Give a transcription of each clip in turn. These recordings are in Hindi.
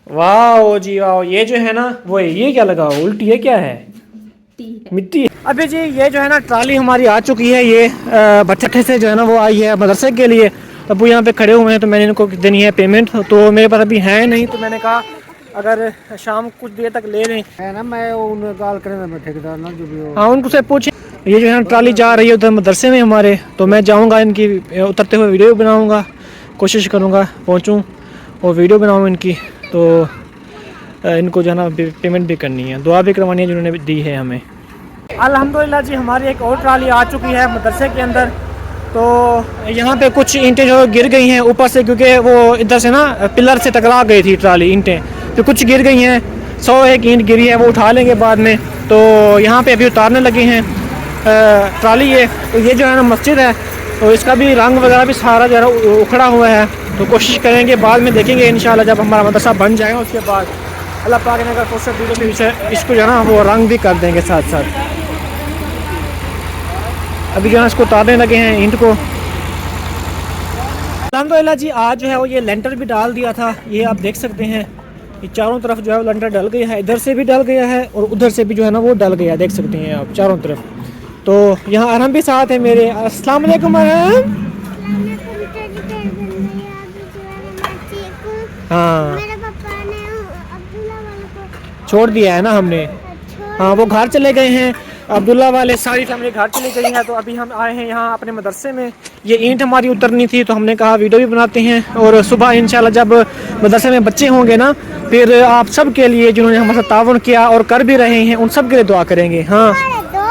वाह जी वाह, ये जो है ना वो है, ये क्या लगा हुआ उल्टी, ये क्या है? मिट्टी है। अभी जी ये जो है ना ट्राली हमारी आ चुकी है। ये बच्चे से जो है ना वो आई है मदरसे के लिए। अब वो यहाँ पे खड़े हुए हैं तो मैंने इनको देनी है पेमेंट, तो मेरे पास अभी है नहीं, तो मैंने कहा अगर शाम कुछ देर तक ले लें है ना। मैं उन गाल करें मैं ठेकेदार ना जो भी हो। हाँ उनको से पूछे। ये जो है ना ट्राली जा रही है उधर मदरसे में हमारे, तो मैं जाऊँगा इनकी उतरते हुए वीडियो बनाऊँगा, कोशिश करूँगा पहुँचूँ और वीडियो बनाऊँ इनकी। तो इनको जो है ना पेमेंट भी करनी है, दुआ भी करवानी है जिन्होंने दी है हमें। अल्हम्दुलिल्लाह जी हमारी एक और ट्राली आ चुकी है मदरसे के अंदर। तो यहाँ पे कुछ ईंटें जो गिर गई हैं ऊपर से, क्योंकि वो इधर से ना पिलर से टकरा गई थी ट्राली, ईंटें तो कुछ गिर गई हैं। 101 ईंट गिरी है, वो उठा लेंगे बाद में। तो यहाँ पे अभी उतारने लगे हैं ट्राली ये। तो ये जो है ना मस्जिद है, तो इसका भी रंग वगैरह भी सारा जो है उखड़ा हुआ है। तो कोशिश करेंगे बाद में देखेंगे इंशाल्लाह जब हमारा मदरसा बन जाएगा उसके बाद अल्लाह पाक ने अगर फुर्सत दी तो इसको जो है ना वो रंग भी कर देंगे साथ साथ। अभी जो है इसको उतारने लगे हैं ईंट को। अल्हम्दुलिल्लाह जी आज जो है वो ये लेंटर भी डाल दिया था, ये आप देख सकते हैं। ये चारों तरफ जो है वो लेंटर डल गया है, इधर से भी डल गया है और उधर से भी जो है ना वो डल गया है, देख सकते हैं आप चारों तरफ। तो यहाँ अरहम भी साथ है मेरे। अस्सलाम वालेकुम अरहम। हाँ मेरे पापा ने अब्दुल्ला वाले को छोड़ दिया है ना हमने। हाँ वो घर चले गए हैं, अब्दुल्ला वाले सारी फैमिली घर चली गई है। तो अभी हम आए हैं यहाँ अपने मदरसे में। ये ईंट हमारी उतरनी थी तो हमने कहा वीडियो भी बनाते हैं, और सुबह इंशाल्लाह जब मदरसे में बच्चे होंगे ना फिर आप सब के लिए जिन्होंने हमारे साथ ताउन किया और कर भी रहे हैं उन सब के लिए दुआ करेंगे। हाँ दो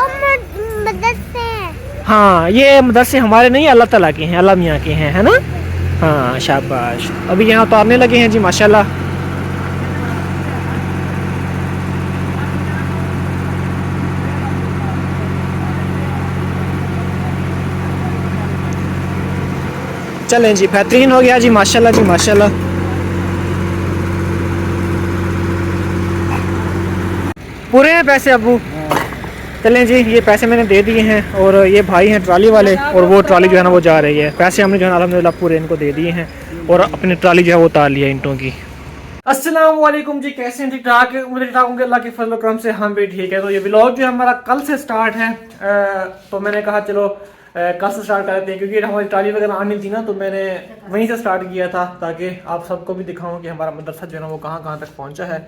मदरसे हैं। हाँ ये मदरसे हमारे नहीं अल्लाह ताला के हैं, अल्लाह मियाँ के हैं, है ना। हाँ शाबाश। अभी यहाँ उतारने लगे हैं जी माशाल्लाह। चलें जी, बेहतरीन हो गया जी माशाल्लाह जी माशाल्लाह। पूरे हैं पैसे अबू? चलें जी, ये पैसे मैंने दे दिए हैं और ये भाई हैं ट्राली वाले, और वो ट्राली जो है ना वो जा रही है। पैसे हमने जो है अल्हम्दुलिल्लाह पूरे इनको दे दिए हैं और अपनी ट्राली जो है वो उतार लिया ईंटों की। अस्सलाम वालेकुम जी, कैसे हैं? ठीक ठाक मुझे ठीक ठाक होंगे अल्लाह के फजल करम से, हम भी ठीक है। तो ये व्लॉग जो है हमारा कल से स्टार्ट है। तो मैंने कहा चलो कल से स्टार्ट कर देते हैं, क्योंकि हमारी ट्राली वगैरह आनी थी ना, तो मैंने वहीं से स्टार्ट किया था ताकि आप सबको भी दिखाऊं कि हमारा मदरसा जो है ना वो कहाँ कहाँ तक पहुँचा है।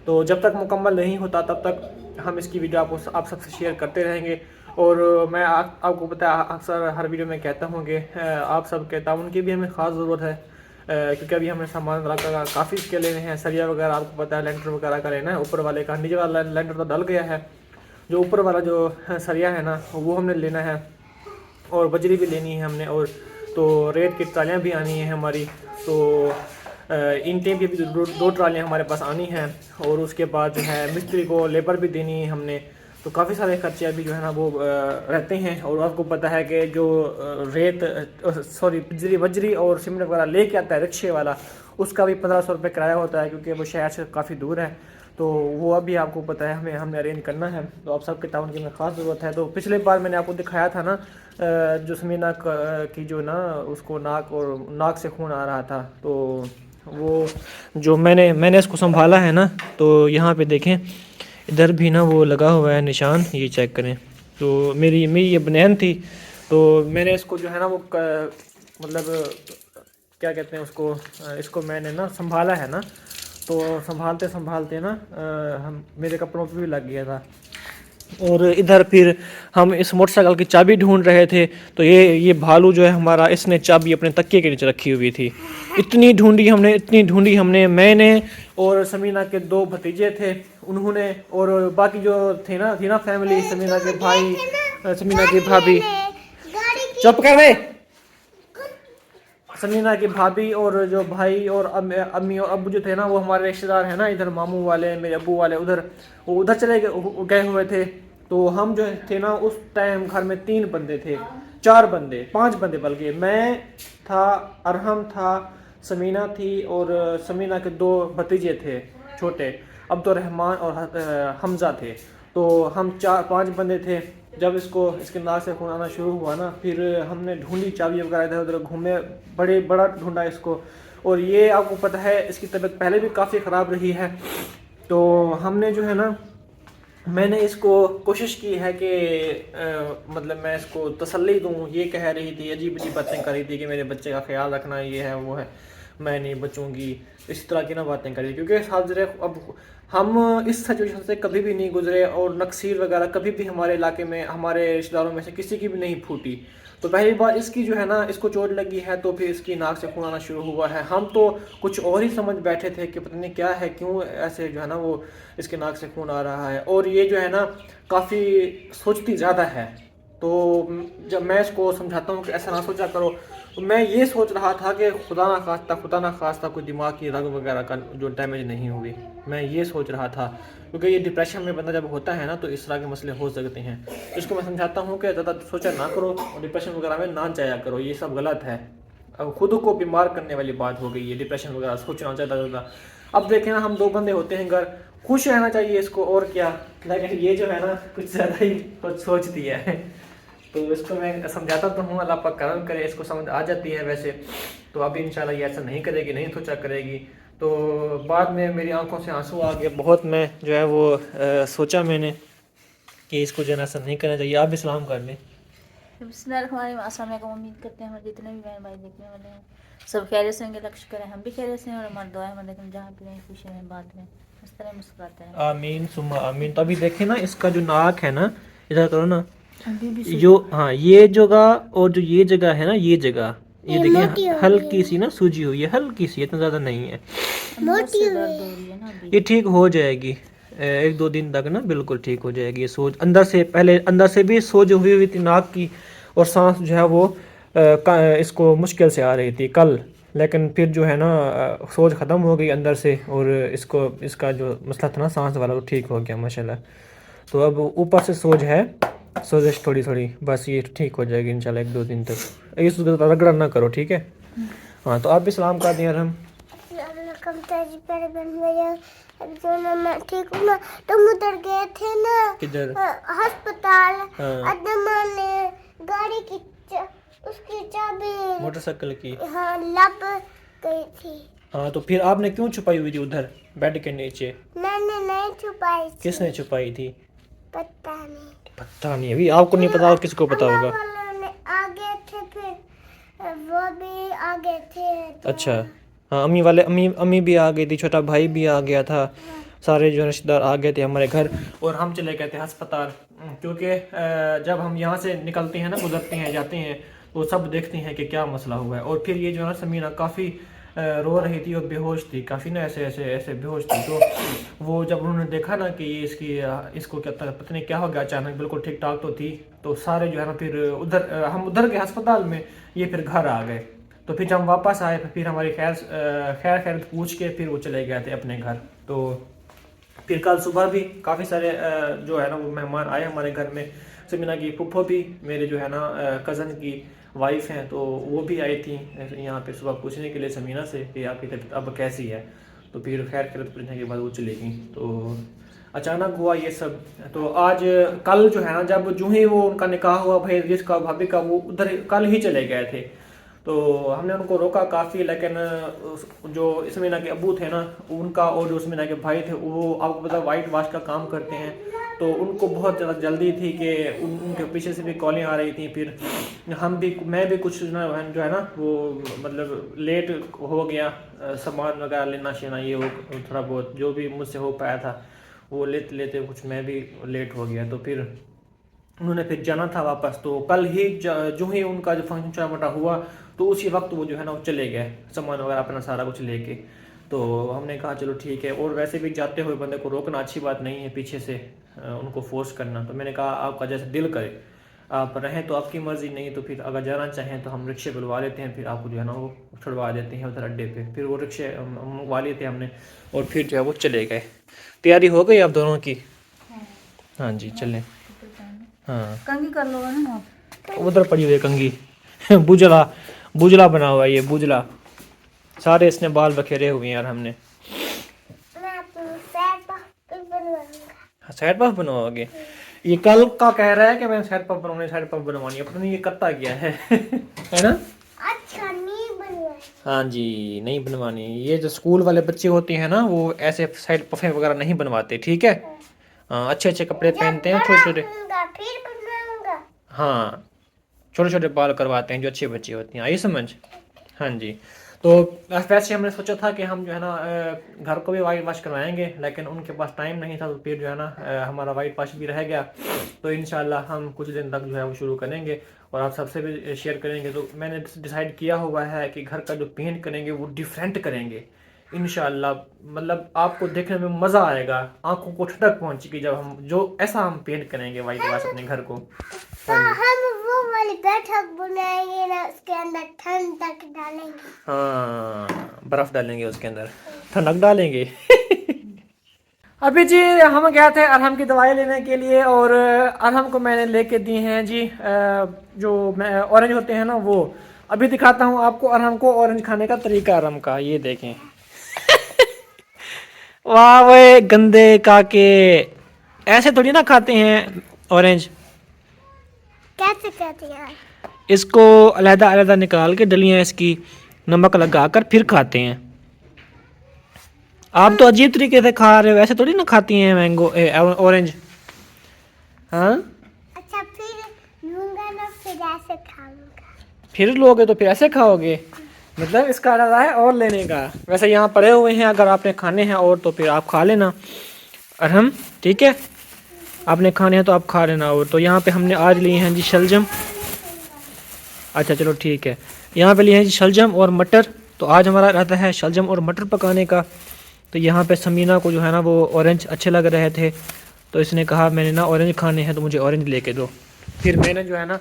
तो जब तक मुकम्मल नहीं होता तब तक हम इसकी वीडियो आप सबसे शेयर करते रहेंगे। और मैं आपको पता है अक्सर हर वीडियो में कहता हूँ कि आप सब के ताउन की भी हमें ख़ास ज़रूरत है, क्योंकि अभी हमने सामान रखा काफ़ी इसके लेने हैं। सरिया वगैरह आपको पता है, लेंटर वगैरह का लेना है। ऊपर वाले का नीचे वाला लेंटर तो डल गया है, जो ऊपर वाला जो सरिया है ना वो हमने लेना है, और बजरी भी लेनी है हमने, और तो रेत की ट्रालियाँ भी आनी है हमारी। तो ईंटें भी दो ट्रालियाँ हमारे पास आनी हैं, और उसके बाद जो है मिस्त्री को लेबर भी देनी है हमने। तो काफ़ी सारे खर्चे अभी जो है ना वो रहते हैं। और आपको पता है कि जो बजरी और सीमेंट वगैरह लेके आता है रिक्शे वाला, उसका भी 1500 रुपये किराया होता है, क्योंकि वो शहर से काफ़ी दूर है। तो वो अभी आपको पता है हमने अरेंज करना है। तो आप सबके ताउन की हमें ख़ास ज़रूरत है। तो पिछले बार मैंने आपको दिखाया था ना जो समीना की जो ना उसको नाक से खून आ रहा था, तो वो जो मैंने इसको संभाला है ना, तो यहाँ पे देखें इधर भी ना वो लगा हुआ है निशान, ये चेक करें। तो मेरी ये बनैन थी, तो मैंने इसको जो है ना वो मतलब क्या कहते हैं उसको, इसको मैंने ना संभाला है ना, तो संभालते संभालते ना हम मेरे कपड़ों पे भी लग गया था। और इधर फिर हम इस मोटरसाइकिल की चाबी ढूंढ रहे थे, तो ये भालू जो है हमारा, इसने चाबी अपने तकिए के नीचे रखी हुई थी। इतनी ढूंढी हमने, मैंने और समीना के 2 भतीजे थे उन्होंने, और बाकी जो थी ना फैमिली, समीना के भाई, समीना की भाभी, चुप कर रहे, समीना की भाभी और जो भाई और अम्मी और अब्बू जो थे ना वो हमारे रिश्तेदार हैं ना, इधर मामू वाले, मेरे अब्बू वाले उधर चले गए हुए थे। तो हम जो थे ना उस टाइम घर में 3 बंदे थे, 4 बंदे, 5 बंदे बल्कि, मैं था, अरहम था, समीना थी, और समीना के 2 भतीजे थे छोटे, अब्दुर्रहमान और हमज़ा थे। तो हम 4-5 बंदे थे। जब इसके नाक से खून आना शुरू हुआ ना, फिर हमने ढूंढी चाबी वगैरह, इधर उधर घूमे, बड़ा ढूंढा इसको, और ये आपको पता है इसकी तबीयत पहले भी काफ़ी ख़राब रही है। तो हमने जो है ना, मैंने इसको कोशिश की है कि मतलब मैं इसको तसल्ली दूँ। ये कह रही थी, अजीब अजीब बातें कर रही थी कि मेरे बच्चे का ख्याल रखना, ये है वो है, मैं नहीं बचूँगी, इस तरह की ना बातें कर रही थी। क्योंकि साहब अब हम इस सिचुएशन से कभी भी नहीं गुजरे और नक्सीर वगैरह कभी भी हमारे इलाके में, हमारे रिश्तेदारों में से किसी की भी नहीं फूटी। तो पहली बार इसकी जो है ना, इसको चोट लगी है तो फिर इसकी नाक से खून आना शुरू हुआ है। हम तो कुछ और ही समझ बैठे थे कि पता नहीं क्या है, क्यों ऐसे जो है ना वो इसके नाक से खून आ रहा है। और ये जो है ना काफ़ी सोचती ज़्यादा है। तो जब मैं इसको समझाता हूँ कि ऐसा ना सोचा करो, तो मैं ये सोच रहा था कि खुदा ना खास्ता कोई दिमाग की रग वगैरह का जो डैमेज नहीं हुई, मैं ये सोच रहा था। क्योंकि ये डिप्रेशन में बंदा जब होता है ना तो इस तरह के मसले हो सकते हैं। इसको मैं समझाता हूँ कि ज़्यादा सोचा ना करो और डिप्रेशन वगैरह में ना जाया करो, ये सब गलत है। अब खुद को बीमार करने वाली बात हो गई है डिप्रेशन वगैरह सोचना ज़्यादा। अब देखें ना, हम 2 बंदे होते हैं घर, खुश रहना चाहिए इसको, और क्या। लेकिन ये जो है ना कुछ ज़्यादा ही कुछ सोचती है। तो इसको मैं समझाता तो हूँ, अल्लाह पाक करम करे, इसको समझ आ जाती है वैसे। तो अभी इंशाल्लाह ये ऐसा नहीं करेगी, नहीं सोचा करेगी। तो बाद में मेरी आंखों से आंसू आ गए बहुत। मैं जो है वो सोचा मैंने कि इसको जो है ऐसा नहीं करना चाहिए। आप भी सलाम कर लें। अस्सलामुअलैकुम। उम्मीद करते हैं हमारे जितने भी बहन भाई देखने वाले हैं सब खैरियत से होंगे, लक्ष्य करें हम भी खैरियत से हैं और हमारी दुआएं में लेकिन जहाँ भी रहें खुश रहें, बात रहें, इस तरह मुस्कुराते रहें। आमीन सुम्मा आमीन। तो अभी देखें ना, इसका जो नाक है ना, इधर करो ना, अभी भी जो हाँ ये जगह और जो ये जगह है ना, ये जगह ये देखिए हल्की सी ना सूजी हुई है, हल्की सी, इतना ज़्यादा नहीं है। अंदर से दर्द हो रही है ना अभी। ये ठीक हो जाएगी 1-2 दिन तक ना, बिल्कुल ठीक हो जाएगी। ये सोज अंदर से, पहले अंदर से भी सोज हुई थी नाक की, और सांस जो है वो इसको मुश्किल से आ रही थी कल। लेकिन फिर जो है ना सोज ख़त्म हो गई अंदर से, और इसका जो मसला था ना सांस वाला, वो ठीक हो गया माशाल्लाह। तो अब ऊपर से सोज है, सोजिश थोड़ी थोड़ी, बस ये ठीक हो जाएगी इंशाल्लाह 1-2 दिन तक। ये रगड़ा ना करो, ठीक है। हाँ, तो आप भी सलाम कर दिया हम। जो ना मैं ठीक हूँ ना, तुम उधर गए थे ना किधर? अस्पताल। हाँ। अदमा ने गाड़ी की उसकी चाबी मोटरसाइकिल की, हाँ लब गई थी। हाँ। तो फिर आपने क्यों छुपाई हुई थी उधर बेड के नीचे? मैंने नहीं छुपाई थी। किसने छुपाई थी? पता नहीं। पता नहीं, अभी आपको नहीं पता, किसको पता होगा। वालों ने आ गए थे, फिर वो भी आ गए थे तो अच्छा, हाँ। अम्मी भी आ गई थी, छोटा भाई भी आ गया था, सारे जो रिश्तेदार आ गए थे हमारे घर, और हम चले गए थे अस्पताल। क्योंकि जब हम यहाँ से निकलते हैं ना, गुजरते हैं, जाते हैं, तो सब देखते हैं कि क्या मसला हुआ है। और फिर ये जो है ना समीना काफ़ी रो रही थी और बेहोश थी काफ़ी ना, ऐसे बेहोश थी। तो वो जब उन्होंने देखा ना कि ये इसको क्या पता नहीं क्या हो गया अचानक, बिल्कुल ठीक ठाक तो थी, तो सारे जो है ना फिर हम उधर के अस्पताल में, ये फिर घर आ गए। तो फिर जब हम वापस आए, फिर हमारी खैर पूछ के फिर वो चले गए थे अपने घर। तो फिर कल सुबह भी काफ़ी सारे जो है ना वो मेहमान आए हमारे घर में। समीना की फुफ्फो भी, मेरे जो है ना कज़न की वाइफ हैं, तो वो भी आई थी यहाँ पे सुबह पूछने के लिए समीना से कि आपकी तबीयत अब कैसी है। तो फिर खैर पूछने के बाद वो चली गई। तो अचानक हुआ ये सब। तो आज कल जो है ना, जब जो ही वो उनका निकाह हुआ भाई जिसका भाभी का, वो उधर कल ही चले गए थे। तो हमने उनको रोका काफ़ी, लेकिन जो समीना के अब्बू थे ना उनका, और जो समीना के भाई थे, वो आपको पता वाइट वाश का काम करते हैं, तो उनको बहुत ज़्यादा जल्दी थी कि उनके पीछे से भी कॉलें आ रही थी। फिर मैं भी कुछ जो है ना वो मतलब लेट हो गया, सामान वगैरह लेना शेना, ये वो थोड़ा बहुत जो भी मुझसे हो पाया था वो लेते लेते कुछ मैं भी लेट हो गया। तो फिर उन्होंने फिर जाना था वापस। तो कल ही जो ही उनका जो फंक्शन छोटा मोटा हुआ, तो उसी वक्त वो जो है ना वो चले गए सामान वगैरह अपना सारा कुछ लेके। तो हमने कहा चलो ठीक है, और वैसे भी जाते हुए बंदे को रोकना अच्छी बात नहीं है, पीछे से उनको फोर्स करना। तो मैंने कहा आपका जैसे दिल करे, आप रहें तो आपकी मर्ज़ी, नहीं तो फिर अगर जाना चाहें तो हम रिक्शे बुलवा लेते हैं, फिर आपको जो है ना वो छुड़वा देते हैं उधर अड्डे पे। फिर वो रिक्शे मंगवा लिए थे हमने, और फिर जो है वो चले गए। तैयारी हो गई आप दोनों की? हाँ जी, चलें। हाँ, कंगी कर लो ना आप। उधर पड़ी हुई है कंगी। बुजला बना हुआ है ये, बुजला। सारे इसने बाल बखेरे हुए हैं यार। हमने मैं अपनी सैर पर बनवाऊंगा। Side puff बनवाओगे? ये कल का कह रहा है कि मैं साइड पफ बनवानी है, पता नहीं ये करता क्या है। है ना? अच्छा नहीं बनवाएंगे। हाँ जी, नहीं बनवानी। ये जो स्कूल वाले बच्चे होते हैं ना, वो ऐसे साइड पफे वगैरह नहीं बनवाते, ठीक है। हाँ, अच्छे अच्छे कपड़े पहनते हैं, छोटे छोटे। होगा फिर बनाऊंगा। हाँ, छोटे छोटे बाल करवाते हैं जो अच्छे बच्चे होते हैं, आई समझ। हाँ जी। तो वैसे हमने सोचा था कि हम जो है ना घर को भी वाइट वॉश करवाएंगे, लेकिन उनके पास टाइम नहीं था, तो फिर जो है ना हमारा वाइट वॉश भी रह गया। तो इंशाल्लाह हम कुछ दिन तक जो है वो शुरू करेंगे और आप सबसे भी शेयर करेंगे। तो मैंने डिसाइड किया हुआ है कि घर का जो पेंट करेंगे वो डिफरेंट करेंगे इंशाल्लाह। मतलब आपको देखने में मज़ा आएगा, आंखों को ठंडक पहुंचेगी जब हम जो ऐसा हम पेंट करेंगे वाइट वॉश अपने घर को। तो हम वो वाली बैठक बनाएंगे ना, उसके अंदर ठंडक डालेंगे। हाँ, बर्फ डालेंगे उसके अंदर, ठंडक डालेंगे। अभी जी हम गए थे अरहम की दवाई लेने के लिए, और अरहम को मैंने लेके दी हैं जी जो ऑरेंज होते हैं ना वो। अभी दिखाता हूँ आपको अरहम को ऑरेंज खाने का तरीका अरहम का, ये देखें। वाह वे गंदे काके, ऐसे थोड़ी ना खाते हैं ऑरेंज। कैसे कहते हैं? इसको अलहदा अलहदा निकाल के डलियाँ इसकी नमक लगा कर फिर खाते हैं। आप तो अजीब तरीके से खा रहे हो, ऐसे थोड़ी ना खाती हैं मैंगो ऑरेंज। हाँ, अच्छा फिर लूंगा ना, फिर ऐसे खाऊंगा। फिर लोगे तो फिर ऐसे खाओगे, मतलब इसका इरादा है और लेने का। वैसे यहाँ पड़े हुए हैं, अगर आपने खाने हैं और तो फिर आप खा लेना अरहम, ठीक है। आपने खाने हैं तो आप खा लेना। और तो यहाँ पे हमने आज लिए हैं जी शलजम। अच्छा चलो ठीक है, यहाँ पे लिए हैं जी शलजम और मटर। तो आज हमारा इरादा है शलजम और मटर पकाने का। तो यहाँ पे समीना को जो है ना वो ऑरेंज अच्छे लग रहे थे, तो इसने कहा मैंने ना ऑरेंज खाने हैं तो मुझे ऑरेंज लेके दो। फिर मैंने जो है ना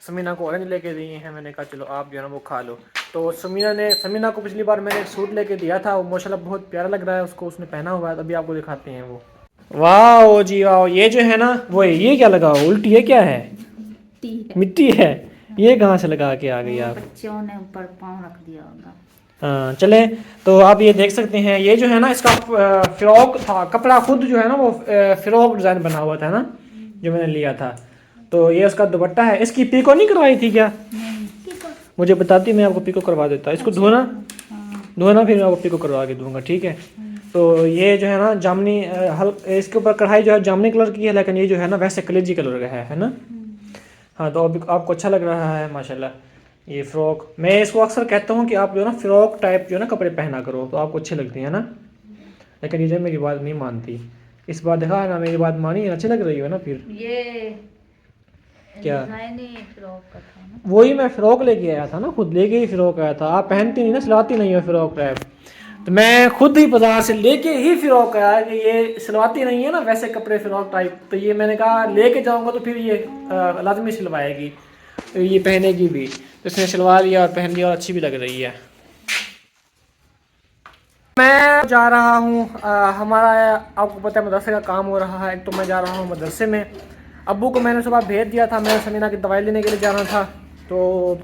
समीना को ऑरेंज लेके दिए हैं। मैंने कहा चलो आप जो है ना वो खा लो। तो समीना को पिछली बार मैंने एक सूट लेके दिया था, वो माशाल्लाह बहुत प्यारा लग रहा है उसको, उसने पहना हुआ है। अभी आपको दिखाते हैं वो। वाह जी वाह, ये जो है ना वो ये क्या लगा उल्टी है, क्या है? मिट्टी है। ये कहाँ से लगा के आ गई आप? बच्चों ने ऊपर पाँव रख दिया होगा। हाँ चले, तो आप ये देख सकते हैं, ये जो है ना इसका फ्रॉक था, कपड़ा खुद जो है ना वो फ्रॉक डिज़ाइन बना हुआ था ना जो मैंने लिया था। तो ये उसका दुपट्टा है। इसकी पीको नहीं करवाई थी क्या? मुझे बताती, मैं आपको पीको करवा देता। इसको धोना फिर मैं आपको पीको करवा के दूंगा, ठीक है। तो ये जो है ना जामनी इसके ऊपर कढ़ाई जो है जामनी कलर की है, लेकिन ये जो है ना वैसे कलेजी कलर का है ना। हाँ, तो अभी आपको अच्छा लग रहा है माशाल्लाह ये फ़्रॉक। मैं इसको अक्सर कहता हूँ कि आप जो है ना फ़्रॉक टाइप जो है ना कपड़े पहना करो तो आपको अच्छी लगती है ना। लेकिन ये जो मेरी बात नहीं मानती, इस बार देखा है ना मेरी बात मानी, अच्छी लग रही है ना। फिर ये क्या फ्रॉक का था ना, वही मैं फ़्रॉक लेके आया था ना, खुद लेके ही फ़्रॉक आया था। आप पहनती नहीं ना, सिलवाती नहीं हो फ़्रॉक टाइप, तो मैं खुद ही बाजार से लेके ही फ़्रॉक आया कि ये सिलवाती नहीं है ना वैसे कपड़े फ़्रॉक टाइप। तो ये मैंने कहा लेके जाऊँगा तो फिर ये लाजमी सिलवाएगी, तो ये पहनेगी भी। तो इसने सिलवा लिया और पहन लिया और अच्छी भी लग रही है। मैं जा रहा हूँ हमारा आपको पता है मदरसे का काम हो रहा है, तो मैं जा रहा हूँ मदरसे में। अब्बू को मैंने सुबह भेज दिया था, मैं समीना की दवाई लेने के लिए जाना था। तो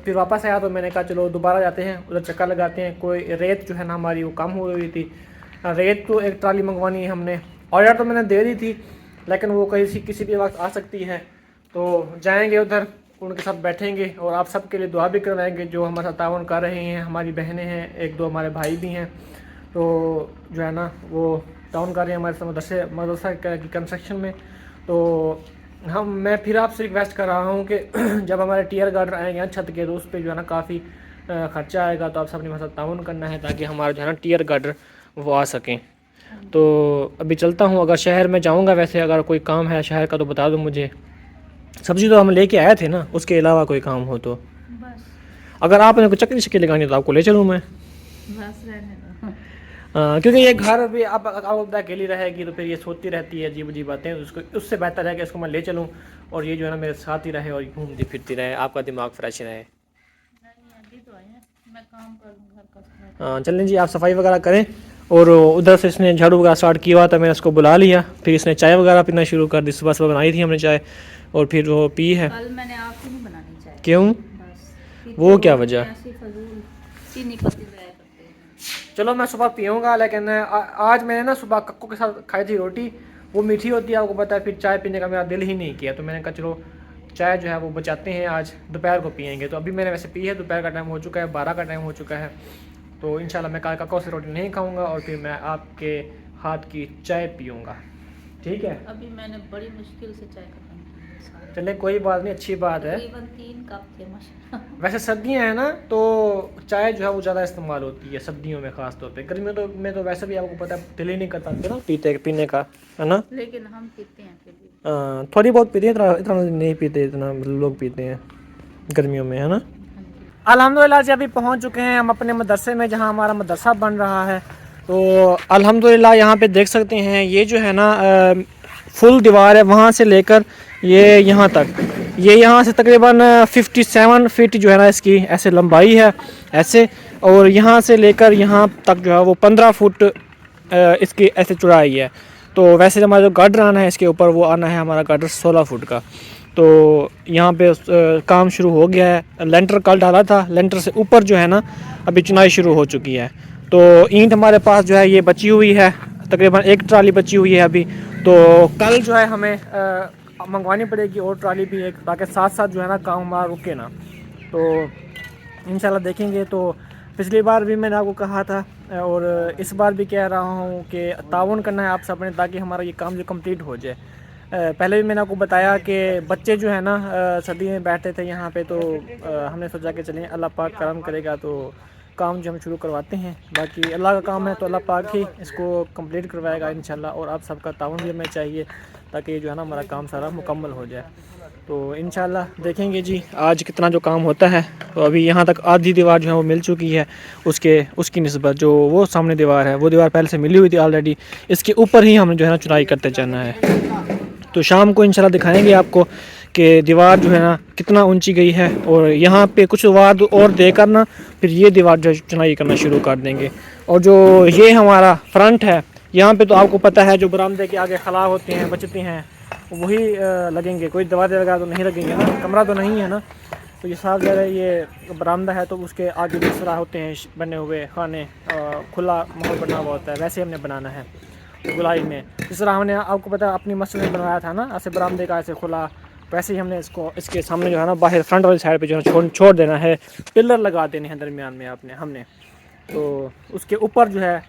फिर वापस आया तो मैंने कहा चलो दोबारा जाते हैं, उधर चक्कर लगाते हैं। कोई रेत जो है ना हमारी वो कम हो रही थी। रेत तो एक ट्राली मंगवानी है हमने, ऑर्डर तो मैंने दे दी थी, लेकिन वो किसी भी वक्त आ सकती है। तो जाएंगे उधर, उनके साथ बैठेंगे और आप सबके लिए दुआ भी करवाएंगे जो हमारे साथ तावन कर रहे हैं। हमारी बहनें हैं, एक दो हमारे भाई भी हैं, तो जो है ना वो तावन कर रहे हैं हमारे साथ मदरसा की कंस्ट्रक्शन में। तो मैं फिर आपसे रिक्वेस्ट कर रहा हूँ कि जब हमारे टीयर गार्डर आएंगे छत के, तो उस पर जो है ना काफ़ी ख़र्चा आएगा। तो आप सबने हमारे साथ ताउन करना है ताकि हमारा जो है ना टीयर गार्डर वो आ सकें। तो अभी चलता हूँ, अगर शहर में जाऊँगा, वैसे अगर कोई काम है शहर का तो बता दो मुझे। सब्ज़ी तो हम लेके आए थे ना, उसके अलावा कोई काम हो तो बस अगर आपने कोई चक्की शक्की लगानी तो आपको ले चलूँ मैं। बस रहने दो। क्योंकि ये घर भी आप अकेली रहेगी तो फिर ये सोचती रहती है अजीब अजीब बातें, उसको उससे बेहतर है कि इसको मैं ले चलूँ और ये जो है ना मेरे साथ ही रहे और घूमती फिरती रहे, आपका दिमाग फ्रेश रहे। अभी तो आए, मैं काम कर लूँ घर का। हाँ चलें जी, आप सफाई वगैरह करें। और उधर से इसने झाड़ू वगैरह स्टार्ट किया हुआ था, मैंने उसको बुला लिया। फिर इसने चाय वगैरह पीना शुरू कर दी। सुबह सुबह बनाई थी हमने चाय और फिर वो पी है। कल मैंने आपको नहीं बनानी चाहिए। क्यों? बस वो क्या वजह? ऐसी फजूल चीनी पत्ती लगाया करते हैं। चलो मैं सुबह पीऊँगा, लेकिन आज मैंने ना सुबह कक्को के साथ खाई थी रोटी, वो मीठी होती है आपको पता है। फिर चाय पीने का मेरा दिल ही नहीं किया, तो मैंने कहा चलो चाय जो है वो बचाते हैं, आज दोपहर को पियेंगे। तो अभी मैंने वैसे पी है, दोपहर का टाइम हो चुका है, 12 का टाइम हो चुका है। तो इंशाल्लाह मैं काकों से रोटी नहीं खाऊंगा और फिर मैं आपके हाथ की चाय पीऊँगा, ठीक है। अभी मैंने बड़ी मुश्किल से चाय खत्म की। चले कोई बात नहीं, अच्छी बात है। तकरीबन 3 कप थे माशाल्लाह। वैसे सर्दियाँ हैं ना तो चाय जो है वो ज़्यादा इस्तेमाल होती है सर्दियों में ख़ास तौर पे। गर्मियों में तो वैसे भी आपको पता है दिल ही नहीं करता ना पीने का, है ना। लेकिन हम पीते हैं फिर भी। थोड़ी बहुत पीते हैं, इतना इतना नहीं पीते, इतना लोग पीते हैं गर्मियों में, है ना। अल्हम्दुलिल्लाह जी अभी पहुंच चुके हैं हम अपने मदरसे में जहां हमारा मदरसा बन रहा है। तो अल्हम्दुलिल्लाह यहाँ पे देख सकते हैं ये जो है ना फुल दीवार है, वहाँ से लेकर ये यहाँ तक, ये यहाँ से तकरीबन 57 फीट जो है ना इसकी ऐसे लंबाई है ऐसे, और यहाँ से लेकर यहाँ तक जो है वो 15 फुट इसकी ऐसे चौड़ाई है। तो वैसे हमारा जो गार्डर आना है इसके ऊपर वो आना है हमारा गार्डर 16 फुट का। तो यहाँ पे काम शुरू हो गया है। लेंटर कल डाला था, लेंटर से ऊपर जो है ना अभी चुनाई शुरू हो चुकी है। तो ईंट हमारे पास जो है ये बची हुई है, तकरीबन 1 ट्राली बची हुई है अभी। तो कल जो है हमें मंगवानी पड़ेगी और ट्राली भी एक, ताकि साथ साथ जो है ना काम हमारा रुके ना। तो इंशाल्लाह देखेंगे। तो पिछली बार भी मैंने आपको कहा था और इस बार भी कह रहा हूँ कि ताउन करना है आप सब ने, ताकि हमारा ये काम जो कंप्लीट हो जाए। पहले भी मैंने आपको बताया कि बच्चे जो है ना सर्दी में बैठते थे यहाँ पे, तो हमने सोचा कि चलिए अल्लाह पाक करम करेगा तो काम जो हम शुरू करवाते हैं। बाकी अल्लाह का काम है तो अल्लाह पाक ही इसको कंप्लीट करवाएगा इंशाल्लाह। और आप सबका ताउन भी हमें चाहिए ताकि जो है ना हमारा काम सारा मुकम्मल हो जाए। तो इंशाल्लाह देखेंगे जी आज कितना जो काम होता है। तो अभी यहाँ तक आधी दीवार जो है वो मिल चुकी है, उसकी निस्बत जो वो सामने दीवार है वो दीवार पहले से मिली हुई थी ऑलरेडी। इसके ऊपर ही हमें जो है ना चुनाई करते जाना है। तो शाम को इंशाल्लाह दिखाएंगे आपको कि दीवार जो है ना कितना ऊंची गई है, और यहाँ पे कुछ वार और देकर ना फिर ये दीवार जो चुनाई करना शुरू कर देंगे। और जो ये हमारा फ्रंट है यहाँ पे तो आपको पता है जो बरामदे के आगे खला होते हैं बचते हैं वही लगेंगे, कोई दरवाजे वगैरह तो नहीं लगेंगे ना, कमरा तो नहीं है ना। तो ये साफ ज़रा ये बरामदा है तो उसके आगे बिस्तरा होते हैं बने हुए खाने, खुला माहौल बना हुआ होता है, वैसे हमने बनाना है गुलाई में। जिस तरह हमने आपको पता अपनी मस्जिद में बनवाया था ना ऐसे बरामदे का ऐसे खुला, वैसे ही हमने इसको इसके सामने जो है ना बाहर फ्रंट वाली साइड पे जो है छोड़ देना है। पिलर लगा देने हैं दरमियान में हमने। तो उसके ऊपर जो है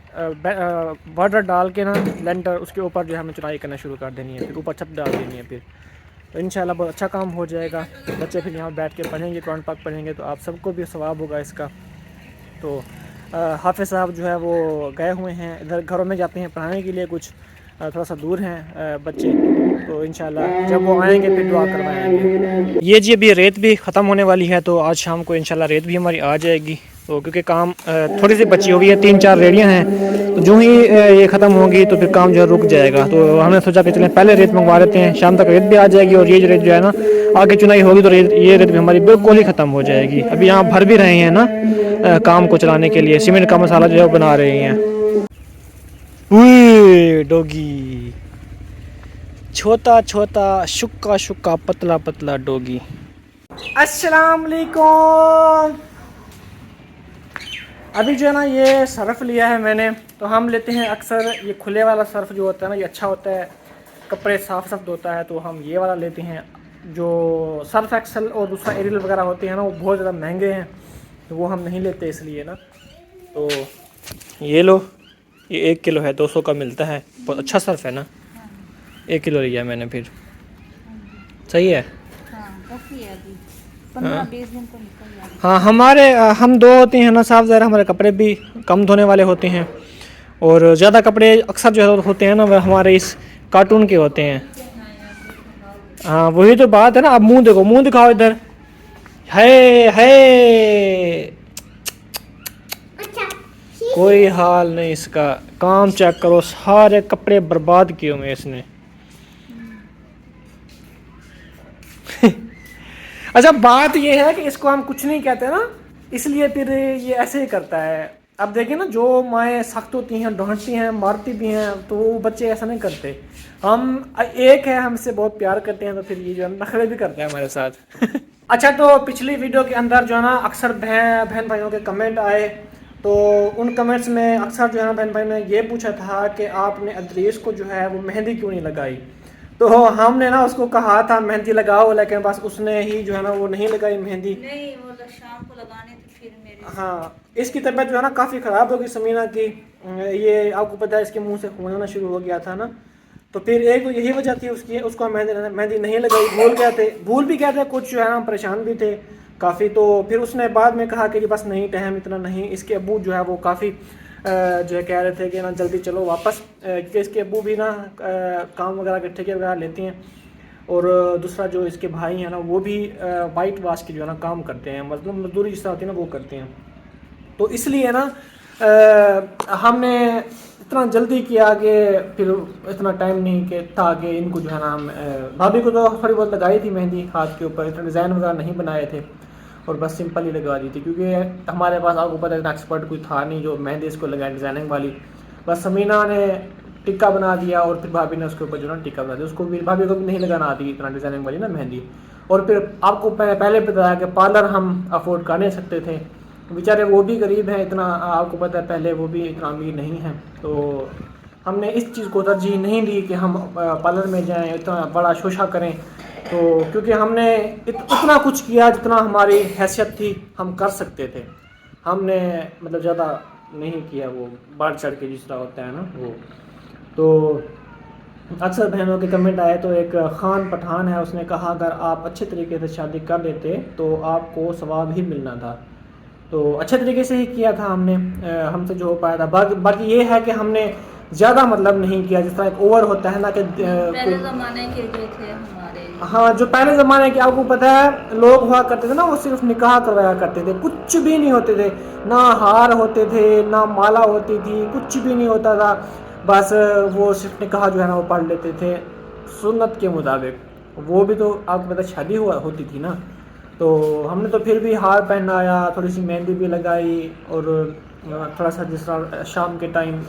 बॉर्डर डाल के ना लेंटर उसके ऊपर जो है हमें चुनाई करना शुरू कर देनी है, फिर ऊपर छत डाल देनी है फिर। तो इंशाल्लाह बहुत अच्छा काम हो जाएगा। बच्चे फिर यहाँ बैठ के पढ़ेंगे, कुरान पाक पढ़ेंगे, तो आप सबको भी सवाब होगा इसका। तो हाफिज़ साहब जो है वो गए हुए हैं इधर, घरों में जाते हैं पढ़ाने के लिए, कुछ थोड़ा सा दूर हैं बच्चे। तो इंशाल्लाह जब वो आएंगे फिर दुआ करवाएंगे। ये जी अभी रेत भी ख़त्म होने वाली है, तो आज शाम को इंशाल्लाह रेत भी हमारी आ जाएगी। तो क्योंकि काम थोड़ी सी बची हुई है, 3-4 रेडियाँ हैं, तो जो ही ये ख़त्म होंगी तो फिर काम जो है रुक जाएगा। तो हमने सोचा कि चलें पहले रेत मंगवा लेते हैं, शाम तक रेत भी आ जाएगी और ये रेत जो है ना आगे चुनाई होगी तो ये रेत भी हमारी बिल्कुल ही ख़त्म हो जाएगी। अभी यहाँ भर भी रहे हैं ना काम को चलाने के लिए, सीमेंट का मसाला जो है बना रहे हैं। डोगी छोटा छोटा शुक्का शुक्का पतला पतला डोगी। अस्सलाम वालेकुम। अभी जो है ना ये सर्फ़ लिया है मैंने, तो हम लेते हैं अक्सर ये खुले वाला सर्फ़ जो होता है ना, ये अच्छा होता है, कपड़े साफ़ धोता है, तो हम ये वाला लेते हैं। जो सर्फ एक्सेल और दूसरा एरियल वगैरह होते हैं ना वो बहुत ज़्यादा महंगे हैं, तो वो हम नहीं लेते इसलिए ना। तो ये लो, ये 1 किलो है, 200 का मिलता है, बहुत अच्छा सर्फ है ना। 1 किलो लिया मैंने, फिर सही है। हाँ हमारे हम 2 होते हैं ना साफ ज़रा, हमारे कपड़े भी कम धोने वाले होते हैं, और ज़्यादा कपड़े अक्सर जो है होते हैं ना वह हमारे इस कार्टून के होते हैं। हाँ वही तो बात है ना। अब मुंह देखो, मुंह दिखाओ इधर, है कोई हाल नहीं इसका। काम चेक करो, सारे कपड़े बर्बाद किए हुए इसने। अच्छा बात ये है कि इसको हम कुछ नहीं कहते ना, इसलिए फिर ये ऐसे ही करता है। अब देखिए ना, जो माएँ सख्त होती हैं, डांटती हैं, मारती भी हैं, तो वो बच्चे ऐसा नहीं करते। हम एक है, हमसे बहुत प्यार करते हैं, तो फिर ये जो है नखरे भी करते हैं हमारे साथ। अच्छा तो पिछली वीडियो के अंदर जो है ना अक्सर बहन भाइयों के कमेंट आए, तो उन कमेंट्स में अक्सर जो है ना बहन भाई ने ये पूछा था कि आपने अदरीस को जो है वो मेहंदी क्यों नहीं लगाई। तो हमने ना उसको कहा था मेहंदी लगाओ, लेकिन बस उसने ही जो है ना वो नहीं लगाई मेहंदी। नहीं, वो शाम को लगाने थे फिर मेरे। हाँ इसकी तबीयत जो है ना काफ़ी ख़राब हो गई समीना की। ये आपको पता है इसके मुंह से खून आना शुरू हो गया था ना, तो फिर एक तो यही वजह थी उसकी, उसको हम मेहंदी नहीं लगाई, भूल भी गए थे, कुछ जो है ना परेशान भी थे काफ़ी। तो फिर उसने बाद में कहा कि बस नहीं टाइम इतना नहीं। इसके अब्बू जो है वो काफ़ी जो है कह रहे थे कि ना जल्दी चलो वापस, क्योंकि इसके अब्बू भी ना काम वगैरह के ठेके वगैरह लेते हैं। और दूसरा जो इसके भाई हैं ना वो भी वाइट वाश की जो है ना काम करते हैं, मतलब मजदूरी जिस तरह होती है ना वो करते हैं। तो इसलिए ना हमने इतना जल्दी किया कि फिर इतना टाइम नहीं कि था कि इनको जो है ना हम भाभी को तो थोड़ी बहुत लगाई थी मेहंदी हाथ के ऊपर, इतना डिज़ाइन वगैरह नहीं बनाए थे और बस सिंपल ही लगा दी थी, क्योंकि हमारे पास आपको पता है इतना एक्सपर्ट कोई था नहीं जो मेहंदी इसको लगाए डिज़ाइनिंग वाली। बस समीना ने टिक्का बना दिया और फिर भाभी ने उसके ऊपर जो ना टिक्का बना दिया। उसको भी भाभी को भी नहीं लगाना आती इतना डिज़ाइनिंग वाली ना मेहंदी। और फिर आपको पहले बताया कि पार्लर हम अफोर्ड कर नहीं सकते थे, बेचारे वो भी गरीब हैं, इतना आपको पता है पहले वो भी इतना अमीर नहीं हैं। तो हमने इस चीज़ को तरजीह नहीं दी कि हम पार्लर में जाएं, इतना बड़ा शोशा करें। तो क्योंकि हमने इतना कुछ किया जितना हमारी हैसियत थी हम कर सकते थे, हमने मतलब ज़्यादा नहीं किया वो बढ़ चढ़ के जिस तरह होता है ना वो। तो अक्सर बहनों के कमेंट आए, तो एक खान पठान है उसने कहा अगर आप अच्छे तरीके से शादी कर लेते तो आपको सवाब ही मिलना था। तो अच्छे तरीके से ही किया था हमने, हमसे जो हो पाया था। बाकी ये है कि हमने ज़्यादा मतलब नहीं किया, जिस तरह एक ओवर होता है ना कि पहले ज़माने के जो थे हमारे, हाँ जो पहले ज़माने के आपको पता है लोग हुआ करते थे ना, वो सिर्फ निकाह करवाया करते थे, कुछ भी नहीं होते थे, ना हार होते थे ना माला होती थी, कुछ भी नहीं होता था। बस वो सिर्फ निकाह जो है ना वो पढ़ लेते थे सुन्नत के मुताबिक, वो भी तो आपको पता शादी होती थी ना। तो हमने तो फिर भी हार पहनाया, थोड़ी सी मेहंदी भी लगाई और थोड़ा सा जिस तरह शाम के टाइम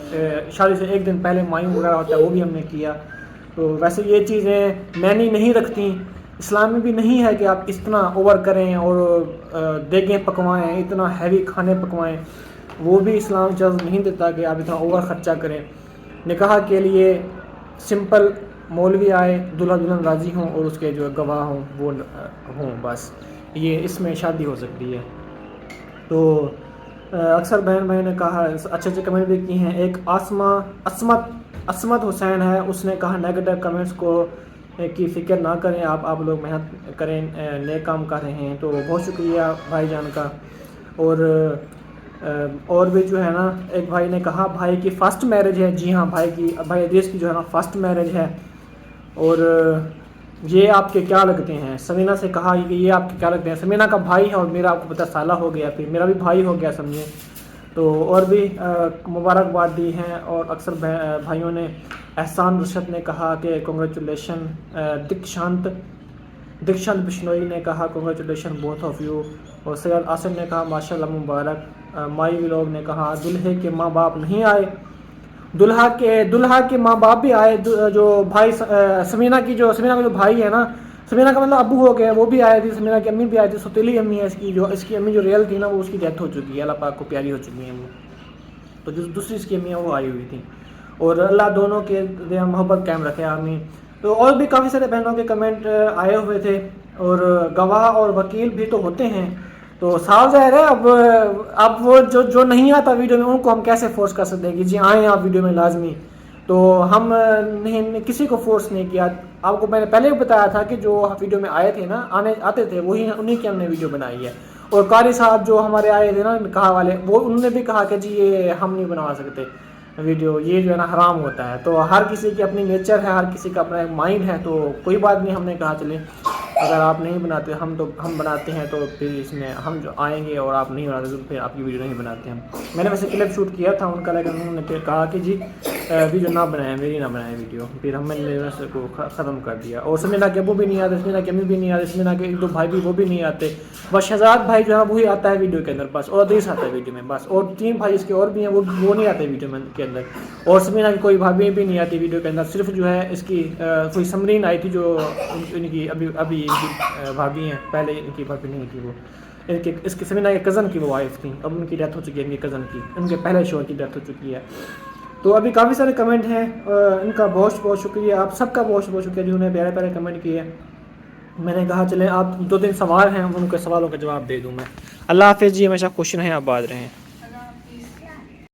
शादी से एक दिन पहले मायूं वगैरह होता है वो भी हमने किया। तो वैसे ये चीज़ें मैंने नहीं रखती, इस्लाम में भी नहीं है कि आप इतना ओवर करें और देगें पकवाएं, इतना हैवी खाने पकवाएं, वो भी इस्लाम इजाज़त नहीं देता कि आप इतना ओवर ख़र्चा करें। निकाह के लिए सिंपल मौलवी आए, दूल्हा दुल्हन राज़ी हों और उसके जो गवाह हों वो हों, बस ये इसमें शादी हो सकती है। तो अक्सर बहन भाई ने कहा, अच्छे अच्छे कमेंट भी किए हैं। एक असमत हुसैन है, उसने कहा नेगेटिव कमेंट्स को की फ़िक्र ना करें, आप लोग मेहनत करें, नए काम कर रहे हैं। तो बहुत शुक्रिया भाईजान का। और भी जो है ना एक भाई ने कहा भाई की फ़र्स्ट मैरिज है। जी हाँ, भाई अदीस की जो है ना फ़र्स्ट मैरिज है। और ये आपके क्या लगते हैं? समीना से कहा कि ये आपके क्या लगते हैं? समीना का भाई है और मेरा आपको पता साला हो गया, फिर मेरा भी भाई हो गया समझे। तो और भी मुबारकबाद दी हैं। और अक्सर भाइयों ने, एहसान रशद ने कहा कि कॉन्ग्रेचुलेशन, दीक्षांत बिश्नोई ने कहा कॉन्ग्रेचुलेशन बोथ ऑफ यू। और सैयद आसिम ने कहा माशाल्लाह मुबारक। माई व्लॉग ने कहा दुल्हे के माँ बाप नहीं आए, दुल्हा के माँ बाप भी आए। जो भाई समीना का जो भाई है ना, समीना का मतलब अब्बू हो गया, वो भी आए थे। समीना की अम्मी भी आई थी, सौतेली अम्मी है इसकी अम्मी जो रियल थी ना वो उसकी डेथ हो चुकी है, अल्लाह पाक को प्यारी हो चुकी है वो। तो जो दूसरी इसकी अम्मी है वो आई हुई थी। और अल्लाह दोनों के मोहब्बत कायम रखे, आमीन। तो और भी काफ़ी सारे बहनों के कमेंट आए हुए थे। और गवाह और वकील भी तो होते हैं, तो साफ ज़ाहिर है अब वो जो नहीं आता वीडियो में उनको हम कैसे फोर्स कर सकते हैं कि जी आएँ आप वीडियो में लाजमी। तो हम नहीं किसी को फोर्स नहीं किया। आपको मैंने पहले भी बताया था कि जो वीडियो में आए थे ना, आते थे वही, उन्हीं की हमने वीडियो बनाई है। और कारी साहब जो हमारे आए थे ना निकाह वाले, वो उन्होंने भी कहा कि जी ये हम नहीं बनवा सकते वीडियो, ये जो है ना हराम होता है। तो हर किसी की अपनी नेचर है, हर किसी का अपना एक माइंड है, तो कोई बात नहीं। हमने कहा चले अगर आप नहीं बनाते हम बनाते हैं, तो फिर इसमें हम जो आएंगे और आप नहीं बनाते तो फिर आपकी वीडियो नहीं बनाते हम। मैंने वैसे क्लिप शूट किया था उनका, लेकिन उन्होंने कहा कि जी वीडियो ना बनाएं, मेरी ना बनाएं वीडियो। फिर हमने को ख़त्म कर दिया। और समीना के अब्बू भी नहीं आते, समीना के अम्मी भी नहीं आते, समीना के एक दो भाई भी वो भी नहीं आते। बस शहजाद भाई जो है वही आता है वीडियो के अंदर बस, और अदीस आता है वीडियो में बस। और 3 भाई इसके और भी हैं, वो नहीं आते वीडियो में के अंदर। और समीना की कोई भाभी भी नहीं आती वीडियो के अंदर। सिर्फ जो है इसकी कोई समरीन आई थी जो इनकी अभी इनकी भाभी हैं, पहले इनकी भाभी नहीं थी वो, इसकी समीना के कज़न की वो वाइफ थी, अब उनकी डेथ हो चुकी है, इनके कज़न की, उनके पहले शोर की डेथ हो चुकी है। तो अभी काफ़ी सारे कमेंट हैं, इनका बहुत बहुत शुक्रिया, आप सबका बहुत बहुत शुक्रिया जिन्होंने प्यारे प्यारे कमेंट किए। मैंने कहा चले आप 2-3 सवाल हैं, उनके सवालों का जवाब दे दूँ मैं। अल्लाह हाफ़िज़ जी, हमेशा खुश रहें, आबाद रहें।